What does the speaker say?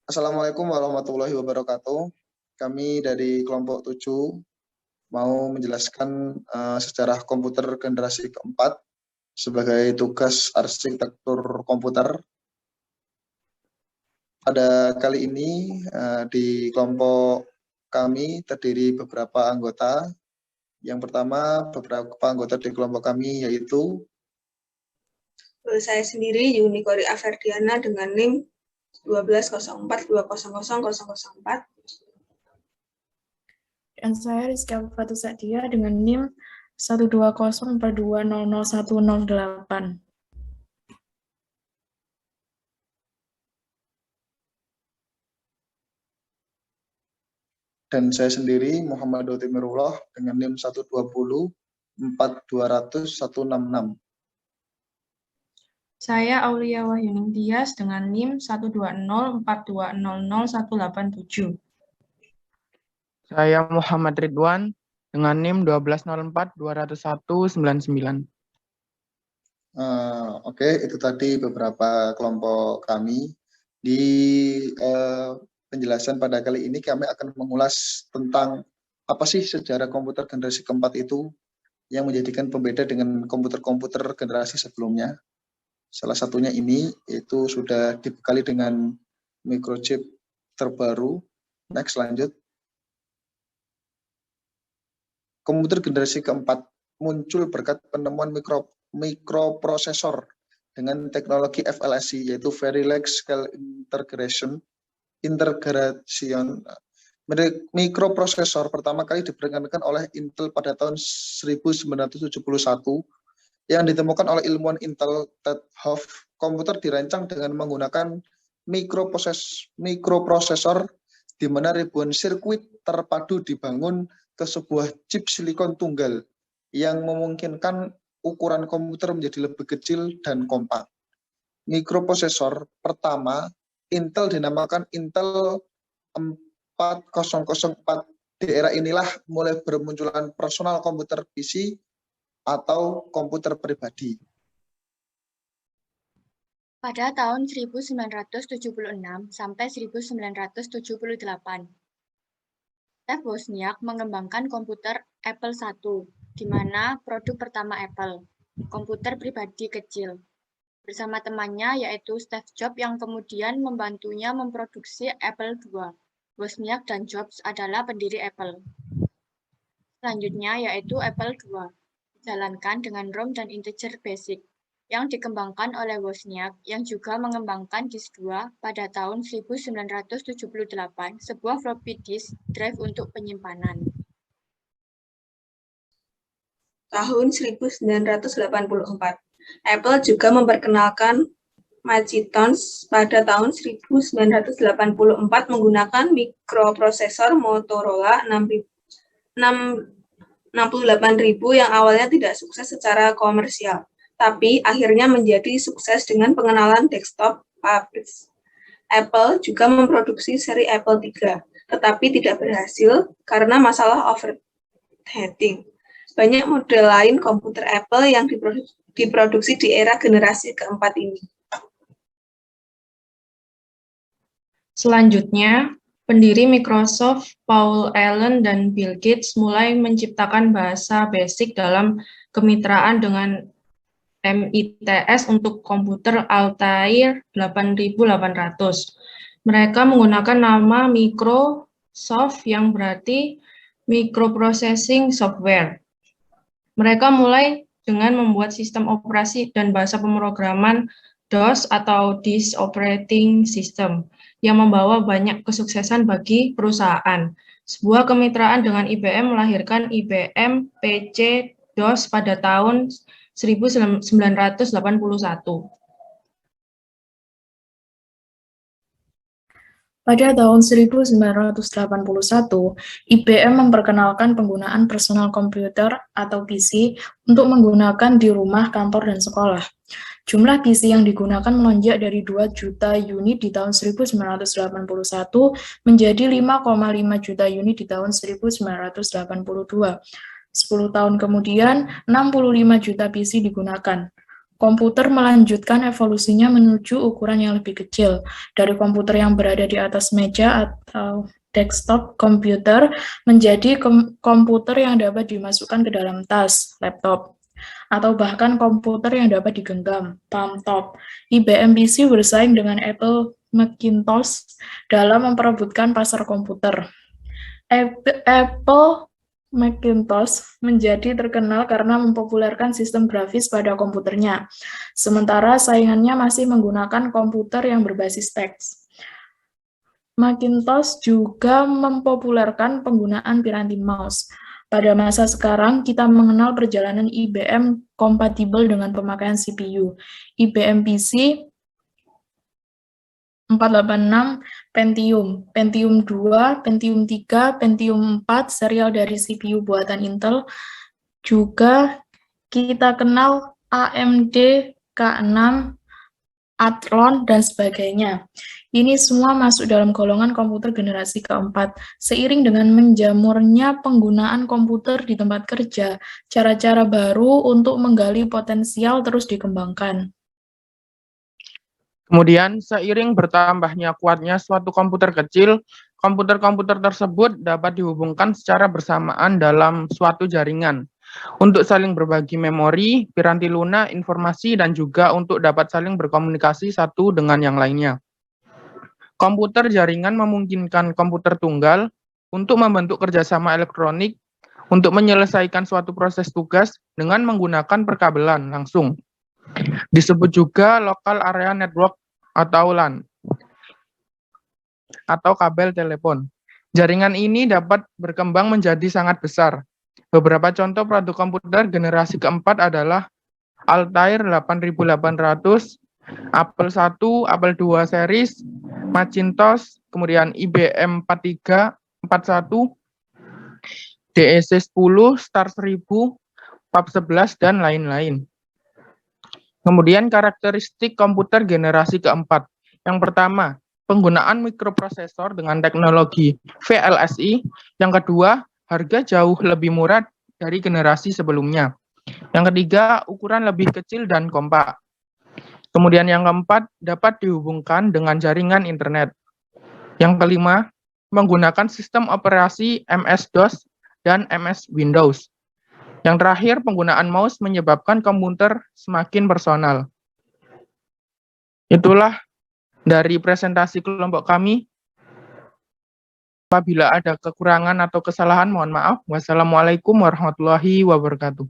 Assalamualaikum warahmatullahi wabarakatuh. Kami dari kelompok 7 mau menjelaskan sejarah komputer generasi keempat sebagai tugas arsitektur komputer. Pada kali ini di kelompok kami terdiri beberapa anggota. Yang pertama, beberapa anggota di kelompok kami yaitu saya sendiri Yuni Kori Aferdiana dengan NIM 1204200004. Dan saya Rizka Fatu Sadia dengan NIM 12042001008. dan saya sendiri Muhammad Timirullah dengan NIM 12042000166. Saya Aulia Wahyuning Tias dengan NIM 12042000187. Saya Muhammad Ridwan dengan NIM 120420199. Oke, itu tadi beberapa kelompok kami. Di penjelasan pada kali ini kami akan mengulas tentang apa sih sejarah komputer generasi keempat itu yang menjadikan pembeda dengan komputer-komputer generasi sebelumnya. Salah satunya ini yaitu sudah dibekali dengan microchip terbaru. Next, lanjut. Komputer generasi keempat muncul berkat penemuan mikroprosesor dengan teknologi VLSI, yaitu Very Large Scale Integration. Mikroprosesor pertama kali diperkenalkan oleh Intel pada tahun 1971 yang ditemukan oleh ilmuwan Intel Ted Hoff. Komputer dirancang dengan menggunakan mikroprosesor di mana ribuan sirkuit terpadu dibangun ke sebuah chip silikon tunggal yang memungkinkan ukuran komputer menjadi lebih kecil dan kompak. Mikroprosesor pertama Intel dinamakan Intel 4004. Di era inilah mulai bermunculan personal komputer PC atau komputer pribadi. Pada tahun 1976 sampai 1978, Steve Wozniak mengembangkan komputer Apple I, di mana produk pertama Apple, komputer pribadi kecil, bersama temannya yaitu Steve Jobs yang kemudian membantunya memproduksi Apple II. Wozniak dan Jobs adalah pendiri Apple. Selanjutnya yaitu Apple II, dijalankan dengan ROM dan integer basic, yang dikembangkan oleh Wozniak yang juga mengembangkan disk 2 pada tahun 1978, sebuah floppy disk drive untuk penyimpanan. Tahun 1984, Apple juga memperkenalkan Macintosh pada tahun 1984 menggunakan mikroprosesor Motorola 68000 yang awalnya tidak sukses secara komersial, tapi akhirnya menjadi sukses dengan pengenalan desktop pabrik. Apple juga memproduksi seri Apple III, tetapi tidak berhasil karena masalah overheating. Banyak model lain komputer Apple yang diproduksi di era generasi keempat ini. Selanjutnya, pendiri Microsoft, Paul Allen dan Bill Gates mulai menciptakan bahasa BASIC dalam kemitraan dengan MITS untuk komputer Altair 8800. Mereka menggunakan nama Microsoft yang berarti Microprocessing Software. Mereka mulai dengan membuat sistem operasi dan bahasa pemrograman DOS atau Disk Operating System yang membawa banyak kesuksesan bagi perusahaan. Sebuah kemitraan dengan IBM melahirkan IBM PC DOS pada tahun 1981. Pada tahun 1981, IBM memperkenalkan penggunaan personal computer atau PC untuk menggunakan di rumah, kantor, dan sekolah. Jumlah PC yang digunakan melonjak dari 2 juta unit di tahun 1981 menjadi 5,5 juta unit di tahun 1982. 10 tahun kemudian, 65 juta PC digunakan. komputer melanjutkan evolusinya menuju ukuran yang lebih kecil. Dari komputer yang berada di atas meja atau desktop komputer menjadi komputer yang dapat dimasukkan ke dalam tas, laptop, atau bahkan komputer yang dapat digenggam, palm top. IBM PC bersaing dengan Apple Macintosh dalam memperebutkan pasar komputer. Apple Macintosh menjadi terkenal karena mempopulerkan sistem grafis pada komputernya, sementara saingannya masih menggunakan komputer yang berbasis teks. Macintosh juga mempopulerkan penggunaan piranti mouse. Pada masa sekarang, kita mengenal perjalanan IBM kompatibel dengan pemakaian CPU. IBM PC 486 Pentium, Pentium 2, Pentium 3, Pentium 4, serial dari CPU buatan Intel. Juga kita kenal AMD K6, Athlon, dan sebagainya. Ini semua masuk dalam golongan komputer generasi keempat. Seiring dengan menjamurnya penggunaan komputer di tempat kerja, cara-cara baru untuk menggali potensial terus dikembangkan. Kemudian, seiring bertambahnya kuatnya suatu komputer kecil, komputer-komputer tersebut dapat dihubungkan secara bersamaan dalam suatu jaringan untuk saling berbagi memori, piranti lunak, informasi, dan juga untuk dapat saling berkomunikasi satu dengan yang lainnya. Komputer jaringan memungkinkan komputer tunggal untuk membentuk kerjasama elektronik untuk menyelesaikan suatu proses tugas dengan menggunakan perkabelan langsung. Disebut juga Local Area Network atau LAN, atau kabel telepon. Jaringan ini dapat berkembang menjadi sangat besar. Beberapa contoh produk komputer generasi keempat adalah Altair 8800, Apple I, Apple II series, Macintosh, kemudian IBM 4341, DEC 10, Star 1000, PAP 11, dan lain-lain. Kemudian karakteristik komputer generasi keempat. Yang pertama, penggunaan mikroprosesor dengan teknologi VLSI. Yang kedua, harga jauh lebih murah dari generasi sebelumnya. Yang ketiga, ukuran lebih kecil dan kompak. Kemudian yang keempat, dapat dihubungkan dengan jaringan internet. Yang kelima, menggunakan sistem operasi MS-DOS dan MS Windows. Yang terakhir, penggunaan mouse menyebabkan komputer semakin personal. Itulah dari presentasi kelompok kami. Apabila ada kekurangan atau kesalahan, mohon maaf. Wassalamualaikum warahmatullahi wabarakatuh.